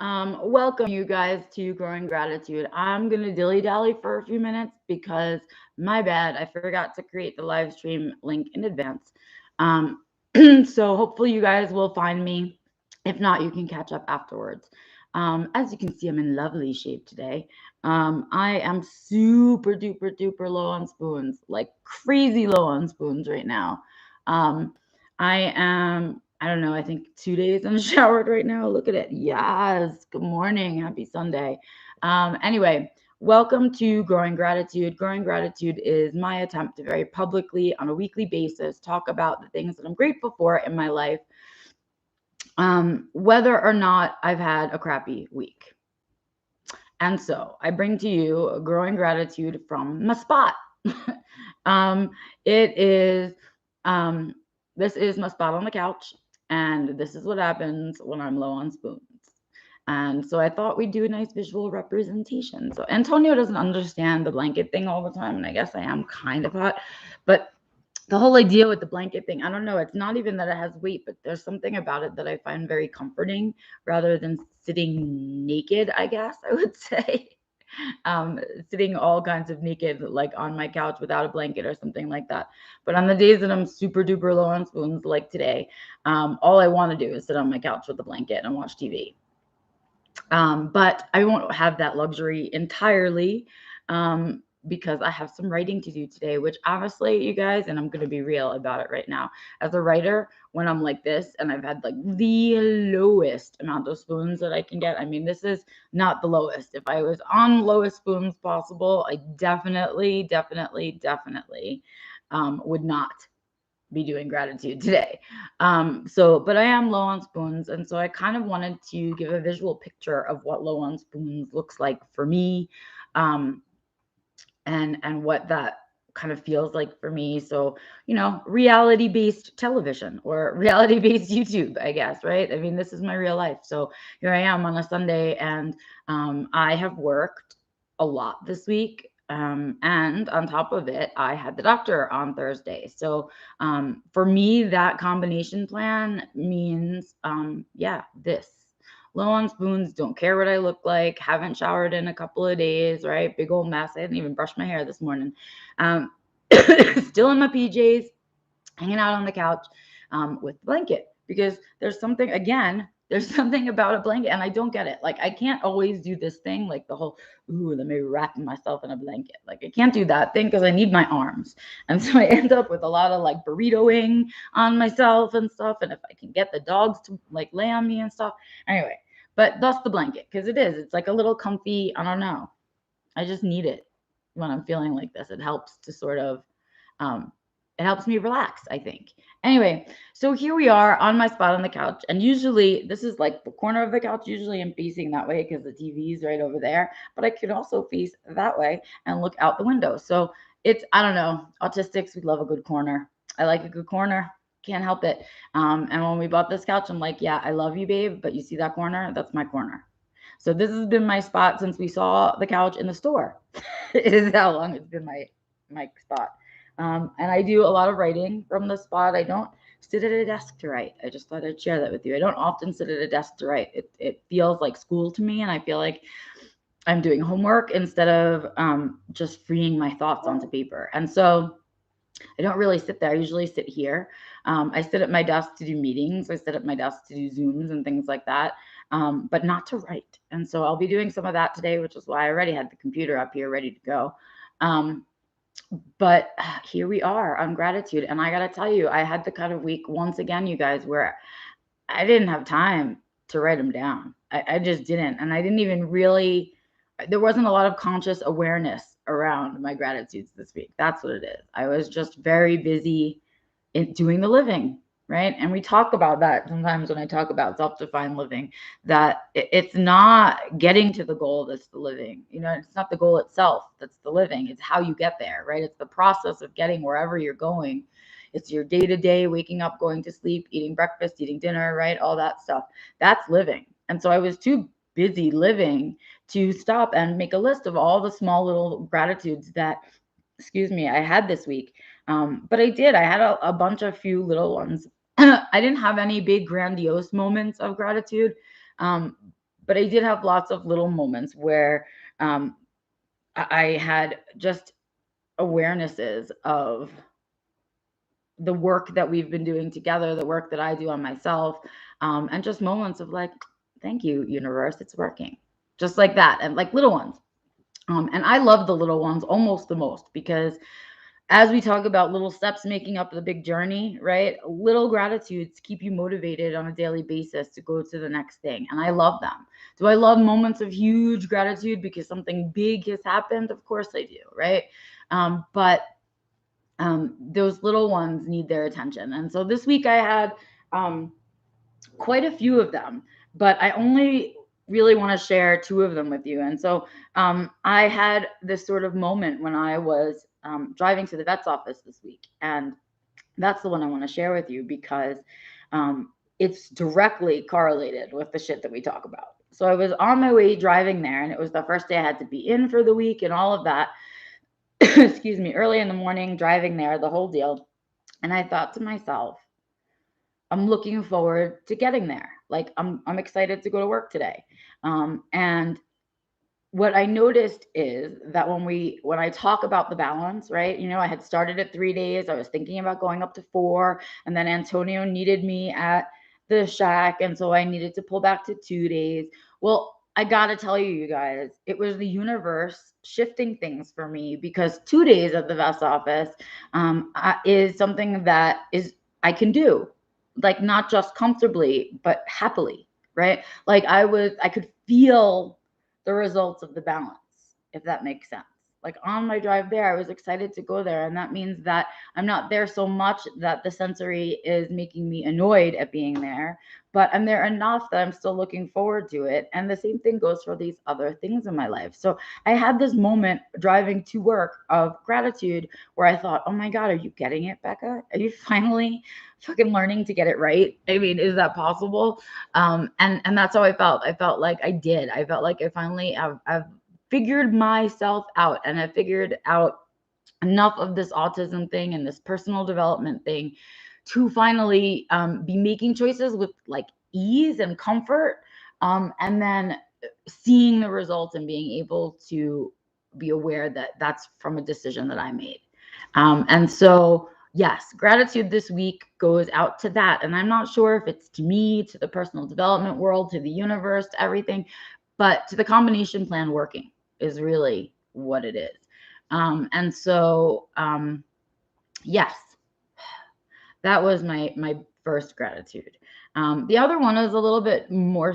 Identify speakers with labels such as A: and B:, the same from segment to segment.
A: Welcome you guys to Growing Gratitude. I'm gonna dilly dally for a few minutes because my bad, I forgot to create the live stream link in advance. Um, so hopefully you guys will find me. If not, you can catch up afterwards. As you can see, I'm in lovely shape today. I am super duper duper low on spoons, like crazy low on spoons right now. Um, I am, I don't know, I think 2 days unshowered right now. Look at it. Yes. Good morning. Happy Sunday. Anyway, welcome to Growing Gratitude. Growing Gratitude is my attempt to very publicly, on a weekly basis, talk about the things that I'm grateful for in my life, whether or not I've had a crappy week. And so I bring to you Growing Gratitude from my spot. um, it is um, this is my spot on the couch, and this is what happens when I'm low on spoons. And so I thought we'd do a nice visual representation. So Antonio doesn't understand the blanket thing all the time, and I guess I am kind of hot, but the whole idea with the blanket thing, I don't know, it's not even that it has weight, but there's something about it that I find very comforting rather than sitting naked, I guess I would say. Sitting all kinds of naked, like on my couch without a blanket or something like that. But on the days that I'm super duper low on spoons, like today, all I want to do is sit on my couch with a blanket and watch TV. But I won't have that luxury entirely, because I have some writing to do today, which honestly, you guys, and I'm going to be real about it right now. As a writer, when I'm like this and I've had like the lowest amount of spoons that I can get, I mean, this is not the lowest. If I was on lowest spoons possible, I definitely would not be doing gratitude today. But I am low on spoons, and so I kind of wanted to give a visual picture of what low on spoons looks like for me, um, and what that kind of feels like for me. So, reality based television or reality based YouTube, I guess, right? I mean, this is my real life. So here I am on a Sunday, and I have worked a lot this week. And on top of it, I had the doctor on Thursday. So for me, that combination plan means, yeah, this. Low on spoons, don't care what I look like, haven't showered in a couple of days, right? Big old mess. I didn't even brush my hair this morning. Um, Still in my PJs, hanging out on the couch, with the blanket, because there's something about a blanket, and I don't get it. Like, I can't always do this thing, like the whole, ooh, let me wrap myself in a blanket. Like, I can't do that thing because I need my arms. And so I end up with a lot of like burritoing on myself and stuff. And if I can get the dogs to like lay on me and stuff. Anyway, but that's the blanket, because it's like a little comfy. I don't know. I just need it when I'm feeling like this. It helps to sort of, um, it helps me relax, I think. Anyway, so here we are on my spot on the couch. And usually this is like the corner of the couch. Usually I'm facing that way because the TV is right over there. But I could also face that way and look out the window. So I don't know, autistics, we love a good corner. I like a good corner. Can't help it. And when we bought this couch, I'm like, yeah, I love you, babe. But you see that corner? That's my corner. So this has been my spot since we saw the couch in the store. It is how long it's been my spot. And I do a lot of writing from the spot. I don't sit at a desk to write. I just thought I'd share that with you. I don't often sit at a desk to write. It feels like school to me, and I feel like I'm doing homework instead of just freeing my thoughts onto paper. And so I don't really sit there. I usually sit here. I sit at my desk to do meetings. I sit at my desk to do Zooms and things like that, but not to write. And so I'll be doing some of that today, which is why I already had the computer up here ready to go. Um, but here we are on gratitude. And I got to tell you, I had the kind of week once again, you guys, where I didn't have time to write them down. I just didn't. And I didn't even really, there wasn't a lot of conscious awareness around my gratitudes this week. That's what it is. I was just very busy in doing the living, right? And we talk about that sometimes when I talk about self-defined living, that it's not getting to the goal that's the living. It's not the goal itself that's the living. It's how you get there, right? It's the process of getting wherever you're going. It's your day-to-day, waking up, going to sleep, eating breakfast, eating dinner, right? All that stuff. That's living. And so I was too busy living to stop and make a list of all the small little gratitudes that, excuse me, I had this week. But I did. I had a bunch of few little ones. I didn't have any big grandiose moments of gratitude. Um, But I did have lots of little moments where I had just awarenesses of the work that we've been doing together, the work that I do on myself, and just moments of like, thank you, universe, it's working. Just like that, and like little ones. And I love the little ones almost the most because as we talk about little steps making up the big journey, right? Little gratitudes keep you motivated on a daily basis to go to the next thing. And I love them. Do I love moments of huge gratitude because something big has happened? Of course I do, right? But those little ones need their attention. And so this week I had quite a few of them, but I only really want to share two of them with you. And so I had this sort of moment when I was driving to the vet's office this week. And that's the one I want to share with you because it's directly correlated with the shit that we talk about. So I was on my way driving there, and it was the first day I had to be in for the week and all of that. Excuse me, early in the morning, driving there, the whole deal. And I thought to myself, I'm looking forward to getting there. Like I'm excited to go to work today. And what I noticed is that when I talk about the balance, right? You know, I had started at 3 days. I was thinking about going up to 4, and then Antonio needed me at the shack, and so I needed to pull back to 2 days. Well, I got to tell you guys, it was the universe shifting things for me because 2 days at the vet's office is something that is I can do, like not just comfortably, but happily, right? Like I could feel the results of the balance, if that makes sense. Like on my drive there, I was excited to go there. And that means that I'm not there so much that the sensory is making me annoyed at being there, but I'm there enough that I'm still looking forward to it. And the same thing goes for these other things in my life. So I had this moment driving to work of gratitude where I thought, oh my God, are you getting it, Becca? Are you finally fucking learning to get it right? I mean, is that possible? And that's how I felt. I felt like I did. I felt like I finally I've figured myself out, and I figured out enough of this autism thing and this personal development thing to finally be making choices with like ease and comfort, and then seeing the results and being able to be aware that that's from a decision that I made. And so yes, gratitude this week goes out to that. And I'm not sure if it's to me, to the personal development world, to the universe, to everything, but to the combination plan working is really what it is. And so, yes, that was my first gratitude. The other one is a little bit more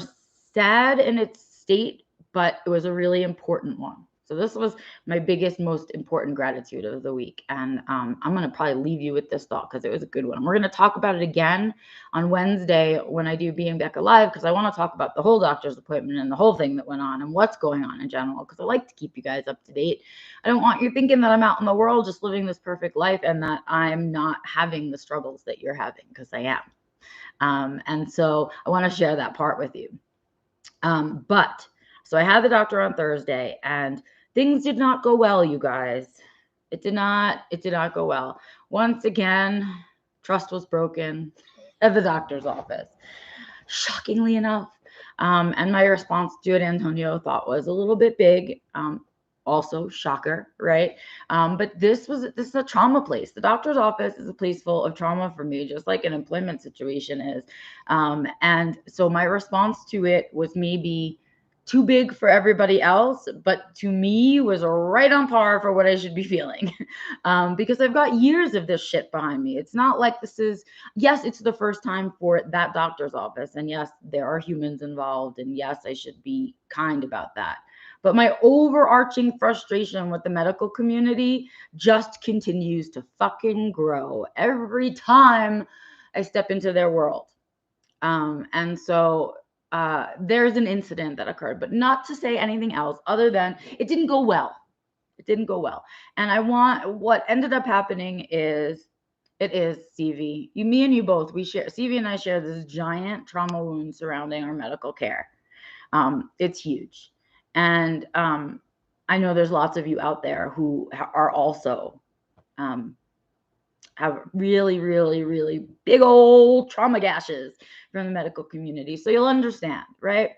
A: sad in its state, but it was a really important one. So this was my biggest, most important gratitude of the week. And I'm going to probably leave you with this thought because it was a good one. We're going to talk about it again on Wednesday when I do Being Back Alive, because I want to talk about the whole doctor's appointment and the whole thing that went on and what's going on in general, because I like to keep you guys up to date. I don't want you thinking that I'm out in the world just living this perfect life and that I'm not having the struggles that you're having, because I am. And so I want to share that part with you. But so I had the doctor on Thursday, and things did not go well, you guys. It did not go well. Once again, trust was broken at the doctor's office, shockingly enough. And my response to it, Antonio thought was a little bit big. Also, shocker, right? But this is a trauma place. The doctor's office is a place full of trauma for me, just like an employment situation is. And so my response to it was maybe too big for everybody else, but to me was right on par for what I should be feeling. Because I've got years of this shit behind me. It's not like yes, it's the first time for that doctor's office. And yes, there are humans involved. And yes, I should be kind about that. But my overarching frustration with the medical community just continues to fucking grow every time I step into their world. And so there's an incident that occurred, but not to say anything else other than it didn't go well. It didn't go well. And what ended up happening is, it is CV. Me and you both, CV and I share this giant trauma wound surrounding our medical care. It's huge. And I know there's lots of you out there who are also have really, really, really big old trauma gashes from the medical community. So you'll understand, right?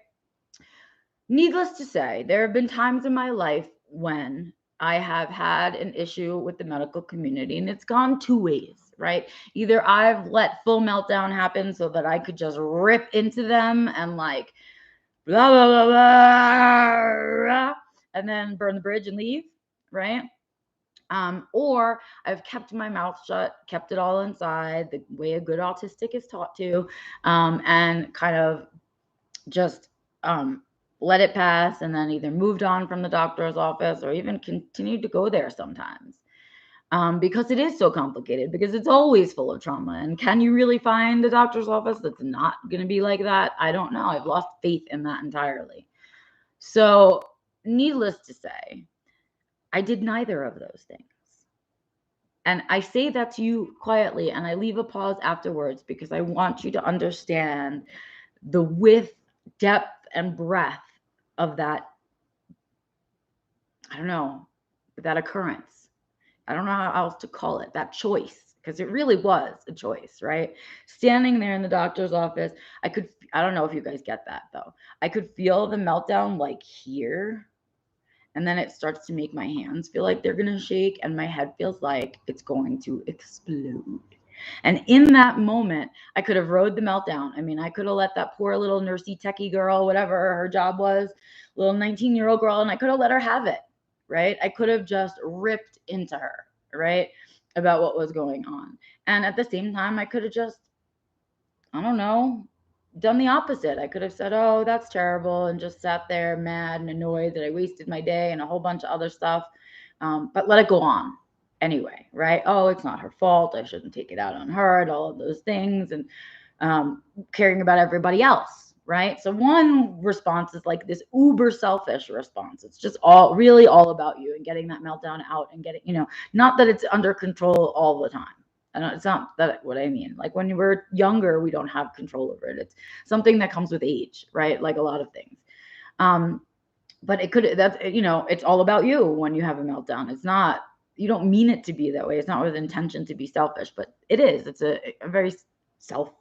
A: Needless to say, there have been times in my life when I have had an issue with the medical community, and it's gone two ways, right? Either I've let full meltdown happen so that I could just rip into them and like blah blah blah blah, and then burn the bridge and leave, right? Or I've kept my mouth shut, kept it all inside, the way a good autistic is taught to, and kind of just let it pass, and then either moved on from the doctor's office or even continued to go there sometimes. Because it is so complicated, because it's always full of trauma. And can you really find a doctor's office that's not going to be like that? I don't know. I've lost faith in that entirely. So, needless to say, I did neither of those things. And I say that to you quietly, and I leave a pause afterwards because I want you to understand the width, depth, and breadth of that, I don't know, that occurrence. I don't know how else to call it, that choice, because it really was a choice, right? Standing there in the doctor's office, I don't know if you guys get that though. I could feel the meltdown like here. And then it starts to make my hands feel like they're going to shake, and my head feels like it's going to explode. And in that moment, I could have rode the meltdown. I mean, I could have let that poor little nursey techie girl, whatever her job was, little 19-year-old girl, and I could have let her have it, right? I could have just ripped into her, right, about what was going on. And at the same time, I could have just, I don't know, done the opposite. I could have said, oh, that's terrible, and just sat there mad and annoyed that I wasted my day and a whole bunch of other stuff, but let it go on anyway, right? Oh, it's not her fault. I shouldn't take it out on her and all of those things, and caring about everybody else, right? So one response is like this uber selfish response. It's just really all about you and getting that meltdown out and getting, not that it's under control all the time. It's not that what I mean. Like when we're younger, we don't have control over it. It's something that comes with age, right? Like a lot of things. But it's all about you when you have a meltdown. It's not, you don't mean it to be that way. It's not with intention to be selfish, but it is. It's a very self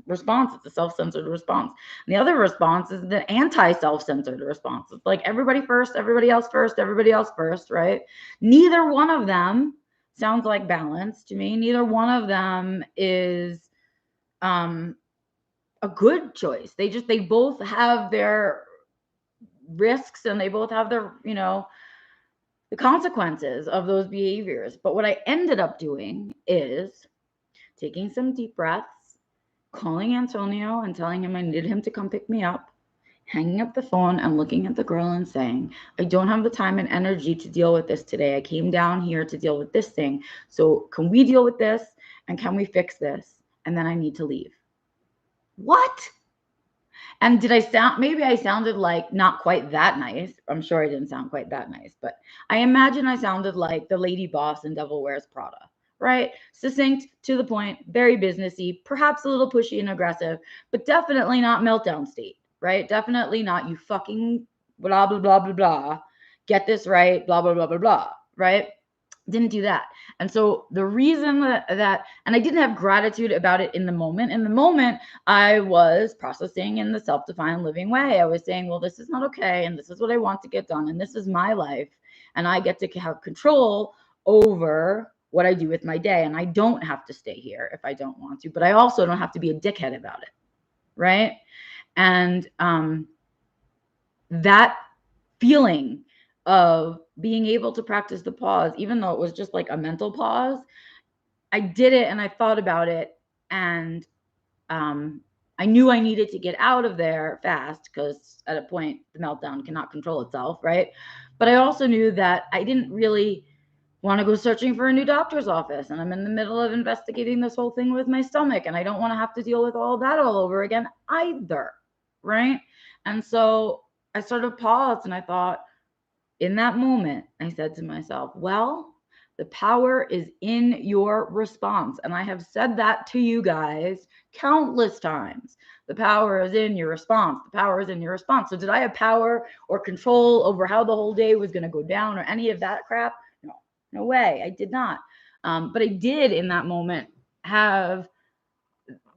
A: response. It's a self-centered response. And the other response is the anti-self-centered response. It's like everybody first, everybody else first, everybody else first, right? Neither one of them sounds like balance to me. Neither one of them is a good choice. They both have their risks, and they both have their, the consequences of those behaviors. But what I ended up doing is taking some deep breaths, calling Antonio and telling him I needed him to come pick me up, hanging up the phone and looking at the girl and saying, I don't have the time and energy to deal with this today. I came down here to deal with this thing. So can we deal with this? And can we fix this? And then I need to leave. What? And maybe I sounded like not quite that nice. I'm sure I didn't sound quite that nice, but I imagine I sounded like the lady boss in Devil Wears Prada, right? Succinct, to the point, very businessy, perhaps a little pushy and aggressive, but definitely not meltdown state, right? Definitely not you fucking blah, blah, blah, blah, blah. Get this right, blah, blah, blah, blah, blah, right? Didn't do that. And so the reason that and I didn't have gratitude about it in the moment, I was processing in the self-defined living way. I was saying, well, this is not okay, and this is what I want to get done, and this is my life, and I get to have control over what I do with my day, and I don't have to stay here if I don't want to, but I also don't have to be a dickhead about it, right? And that feeling of being able to practice the pause, even though it was just like a mental pause, I did it and I thought about it, and I knew I needed to get out of there fast, because at a point the meltdown cannot control itself, right? But I also knew that I didn't really want to go searching for a new doctor's office, and I'm in the middle of investigating this whole thing with my stomach, and I don't want to have to deal with all that all over again either, right? And so I sort of paused and I thought, in that moment, I said to myself, well, the power is in your response. And I have said that to you guys countless times. The power is in your response. The power is in your response. So did I have power or control over how the whole day was going to go down or any of that crap? No way. I did not. But I did in that moment have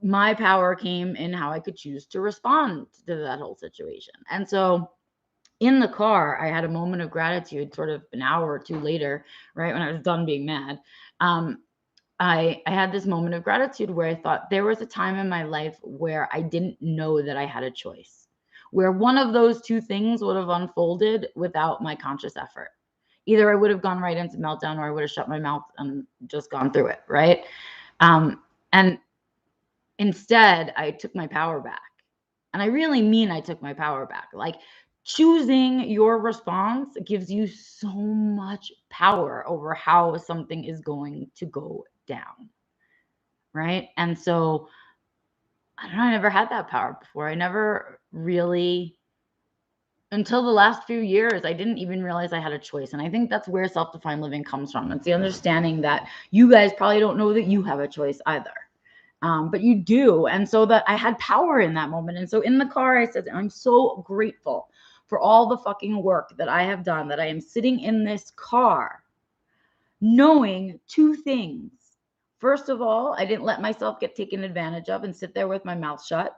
A: my power came in how I could choose to respond to that whole situation. And so in the car, I had a moment of gratitude sort of an hour or two later, right, when I was done being mad. I had this moment of gratitude where I thought there was a time in my life where I didn't know that I had a choice, where one of those two things would have unfolded without my conscious effort. Either I would have gone right into meltdown or I would have shut my mouth and just gone through it, right? And instead, I took my power back. And I really mean I took my power back. Like, choosing your response gives you so much power over how something is going to go down, right? And so, I don't know, I never had that power before. I never really, until the last few years, I didn't even realize I had a choice. And I think that's where self-defined living comes from. It's the understanding that you guys probably don't know that you have a choice either. But you do. And so that I had power in that moment. And so in the car, I said, I'm so grateful for all the fucking work that I have done, that I am sitting in this car knowing two things. First of all, I didn't let myself get taken advantage of and sit there with my mouth shut.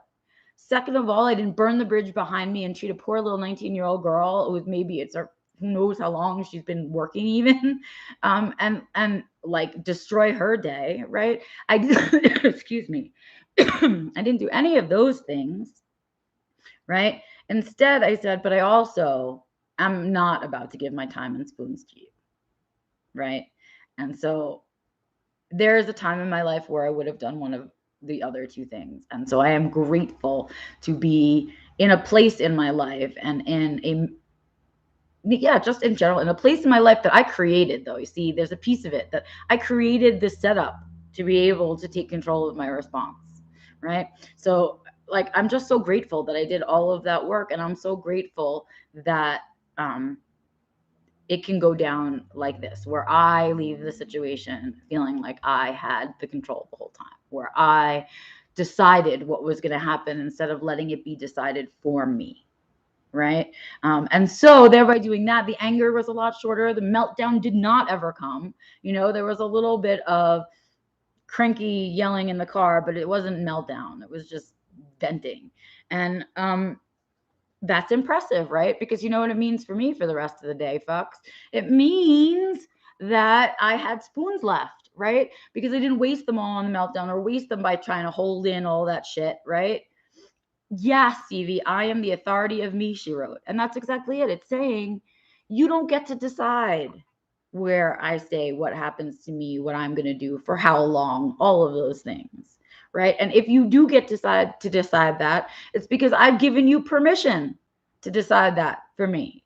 A: Second of all, I didn't burn the bridge behind me and treat a poor little 19-year-old girl with maybe it's her, who knows how long she's been working even, and like destroy her day, right? Excuse me. I didn't do any of those things, right? Instead, I said, but I also am not about to give my time and spoons to you, right? And so there is a time in my life where I would have done one of the other two things. And so I am grateful to be in a place in my life and just in general, in a place in my life that I created, though. You see, there's a piece of it that I created this setup to be able to take control of my response, right? So, like, I'm just so grateful that I did all of that work. And I'm so grateful that, it can go down like this, where I leave the situation feeling like I had the control the whole time, where I decided what was going to happen instead of letting it be decided for me, right? And so thereby doing that, the anger was a lot shorter. The meltdown did not ever come. There was a little bit of cranky yelling in the car, but it wasn't meltdown. It was just venting. And that's impressive, right? Because you know what it means for me for the rest of the day, fucks? It means that I had spoons left, right? Because I didn't waste them all on the meltdown or waste them by trying to hold in all that shit, right? Yes, Stevie, I am the authority of me, she wrote. And that's exactly it. It's saying you don't get to decide where I stay, what happens to me, what I'm going to do, for how long, all of those things, right? And if you do get to decide that, it's because I've given you permission to decide that for me,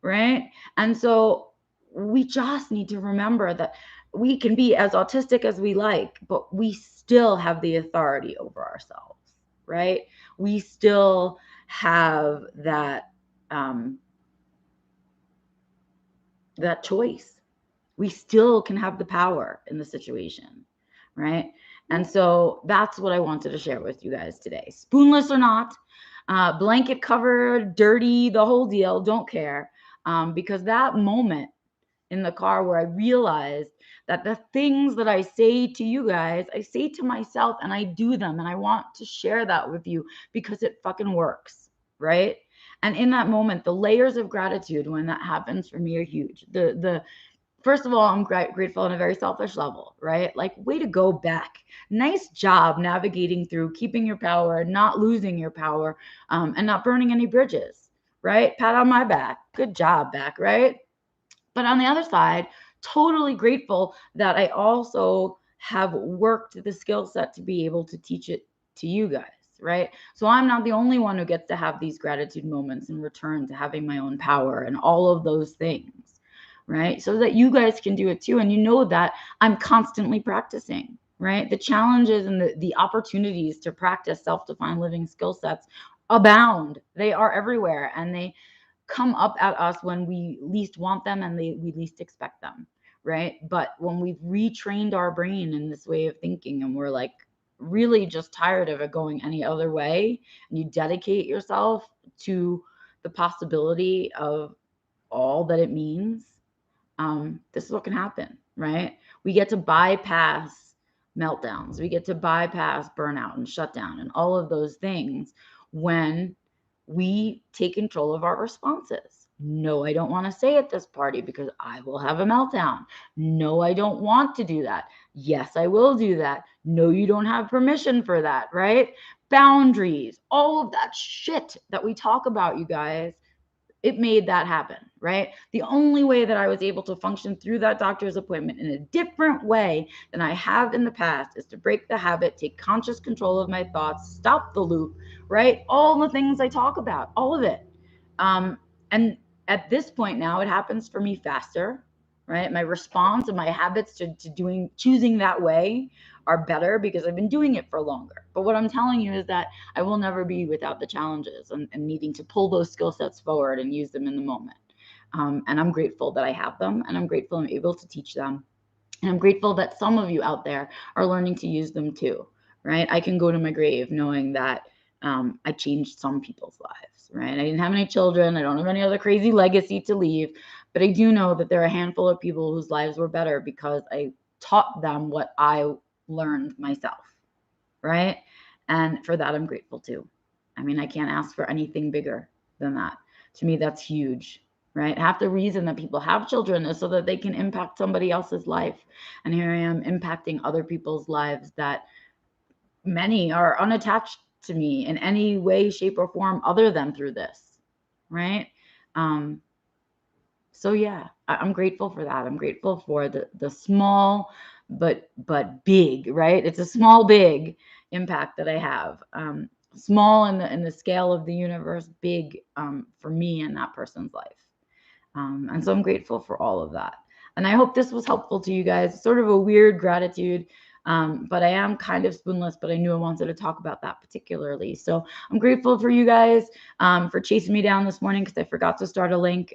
A: right? And so we just need to remember that we can be as autistic as we like, but we still have the authority over ourselves, right? We still have that that choice. We still can have the power in the situation, right? And so that's what I wanted to share with you guys today. Spoonless or not, blanket covered, dirty, the whole deal, don't care. Because that moment in the car where I realized that the things that I say to you guys, I say to myself and I do them. And I want to share that with you because it fucking works, right? And in that moment, the layers of gratitude when that happens for me are huge. First of all, I'm grateful on a very selfish level, right? Like, way to go, Beck. Nice job navigating through keeping your power, not losing your power, and not burning any bridges, right? Pat on my back. Good job, Beck, right? But on the other side, totally grateful that I also have worked the skill set to be able to teach it to you guys, right? So I'm not the only one who gets to have these gratitude moments in return to having my own power and all of those things, right? So that you guys can do it too. And you know that I'm constantly practicing, right? The challenges and the opportunities to practice self-defined living skill sets abound. They are everywhere, and they come up at us when we least want them and we least expect them, right? But when we've retrained our brain in this way of thinking and we're like really just tired of it going any other way, and you dedicate yourself to the possibility of all that it means, this is what can happen, right? We get to bypass meltdowns. We get to bypass burnout and shutdown and all of those things when we take control of our responses. No, I don't want to say at this party because I will have a meltdown. No, I don't want to do that. Yes, I will do that. No, you don't have permission for that, right? Boundaries, all of that shit that we talk about, you guys, it made that happen, right? The only way that I was able to function through that doctor's appointment in a different way than I have in the past is to break the habit, take conscious control of my thoughts, stop the loop, right? All the things I talk about, all of it. And at this point now, it happens for me faster, right? My response and my habits to choosing that way are better because I've been doing it for longer. But what I'm telling you is that I will never be without the challenges and needing to pull those skill sets forward and use them in the moment. And I'm grateful that I have them, and I'm grateful I'm able to teach them. And I'm grateful that some of you out there are learning to use them too, right? I can go to my grave knowing that I changed some people's lives, right? I didn't have any children. I don't have any other crazy legacy to leave, but I do know that there are a handful of people whose lives were better because I taught them what I learned myself, right? And for that, I'm grateful too. I mean, I can't ask for anything bigger than that. To me, that's huge, right? Half the reason that people have children is so that they can impact somebody else's life. And here I am impacting other people's lives that many are unattached to me in any way, shape, or form other than through this, right? So yeah, I'm grateful for that. I'm grateful for the small but big, right? It's a small big impact that I have. Small in the scale of the universe, big for me and that person's life. And so I'm grateful for all of that. And I hope this was helpful to you guys. Sort of a weird gratitude, but I am kind of spoonless, but I knew I wanted to talk about that particularly. So I'm grateful for you guys for chasing me down this morning because I forgot to start a link.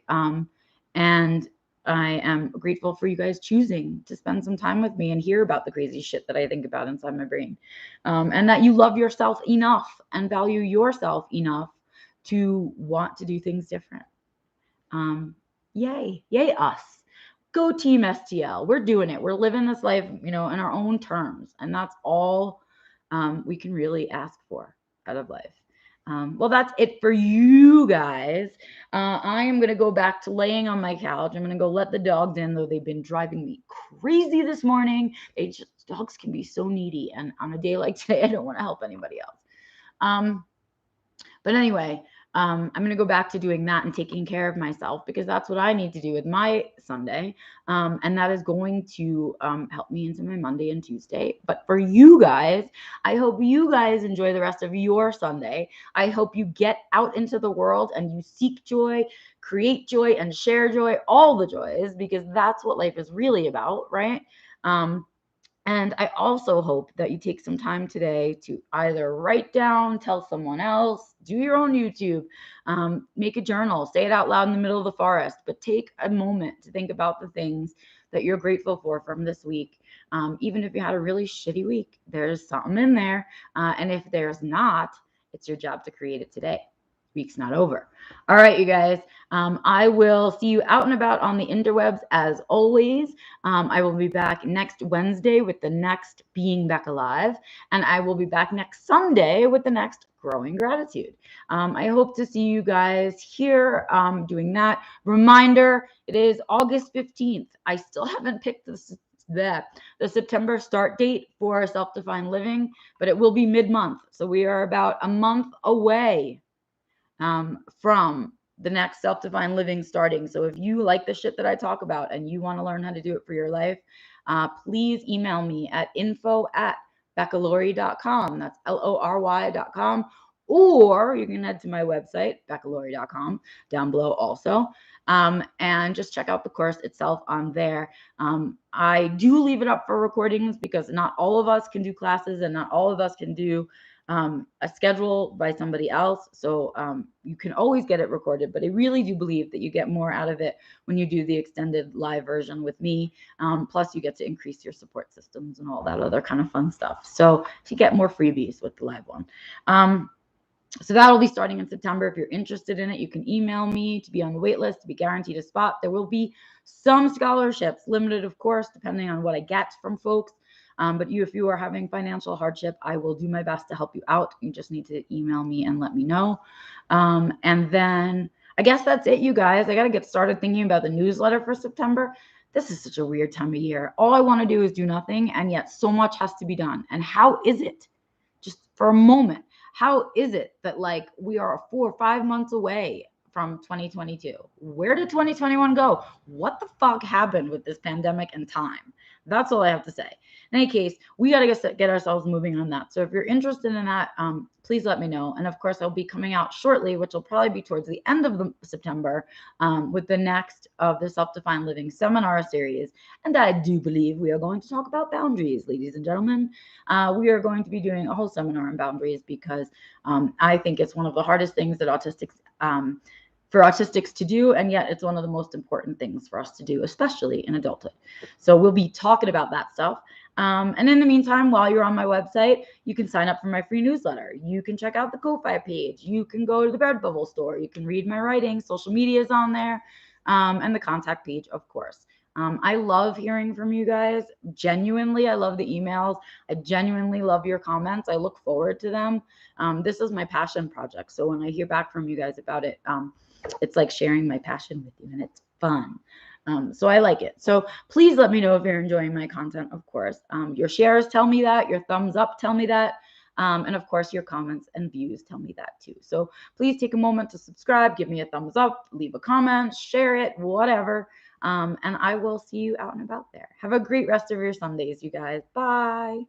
A: And I am grateful for you guys choosing to spend some time with me and hear about the crazy shit that I think about inside my brain. And that you love yourself enough and value yourself enough to want to do things different. Yay us. Go Team STL. We're doing it. We're living this life, in our own terms. And that's all we can really ask for out of life. Well, that's it for you guys. I am going to go back to laying on my couch. I'm going to go let the dogs in, though they've been driving me crazy this morning. Dogs can be so needy. And on a day like today, I don't want to help anybody else. But anyway, I'm going to go back to doing that and taking care of myself because that's what I need to do with my Sunday. And that is going to help me into my Monday and Tuesday. But for you guys, I hope you guys enjoy the rest of your Sunday. I hope you get out into the world and you seek joy, create joy, and share joy, all the joys, because that's what life is really about, right? And I also hope that you take some time today to either write down, tell someone else, do your own YouTube, make a journal, say it out loud in the middle of the forest, but take a moment to think about the things that you're grateful for from this week. Even if you had a really shitty week, there's something in there. And if there's not, it's your job to create it today. Week's not over. All right, you guys. I will see you out and about on the interwebs as always. I will be back next Wednesday with the next Being Back Alive, and I will be back next Sunday with the next Growing Gratitude. I hope to see you guys here doing that. Reminder, it is August 15th. I still haven't picked the September start date for Self-Defined Living, but it will be mid-month. So we are about a month away from the next Self-Defined Living starting. So if you like the shit that I talk about and you want to learn how to do it for your life, please email me at info@beckalori.com. That's LORY.com. Or you can head to my website, beckalori.com, down below also. And just check out the course itself on there. I do leave it up for recordings because not all of us can do classes and not all of us can do a schedule by somebody else. So you can always get it recorded, but I really do believe that you get more out of it when you do the extended live version with me. Plus you get to increase your support systems and all that other kind of fun stuff. So you get more freebies with the live one. So that'll be starting in September. If you're interested in it, you can email me to be on the wait list, to be guaranteed a spot. There will be some scholarships, limited, of course, depending on what I get from folks. But if you are having financial hardship, I will do my best to help you out. You just need to email me and let me know. And then I guess that's it, you guys. I got to get started thinking about the newsletter for September. This is such a weird time of year. All I want to do is do nothing, and yet so much has to be done. And how is it, just for a moment, how is it that like we are 4 or 5 months away from 2022? Where did 2021 go? What the fuck happened with this pandemic and time? That's all I have to say. In any case, we got to get ourselves moving on that. So if you're interested in that, please let me know. And of course, I'll be coming out shortly, which will probably be towards the end of September, with the next of the Self-Defined Living seminar series. And I do believe we are going to talk about boundaries, ladies and gentlemen. We are going to be doing a whole seminar on boundaries because I think it's one of the hardest things that for autistics to do, and yet it's one of the most important things for us to do, especially in adulthood. So we'll be talking about that stuff. And in the meantime, while you're on my website, you can sign up for my free newsletter. You can check out the Ko-Fi page. You can go to the Redbubble store. You can read my writing. Social media is on there, and the contact page, of course. I love hearing from you guys. Genuinely, I love the emails. I genuinely love your comments. I look forward to them. This is my passion project. So when I hear back from you guys about it, it's like sharing my passion with you, and it's fun. So I like it. So please let me know if you're enjoying my content, of course. Your shares tell me that. Your thumbs up tell me that. And of course, your comments and views tell me that too. So please take a moment to subscribe, give me a thumbs up, leave a comment, share it, whatever. And I will see you out and about there. Have a great rest of your Sundays, you guys. Bye.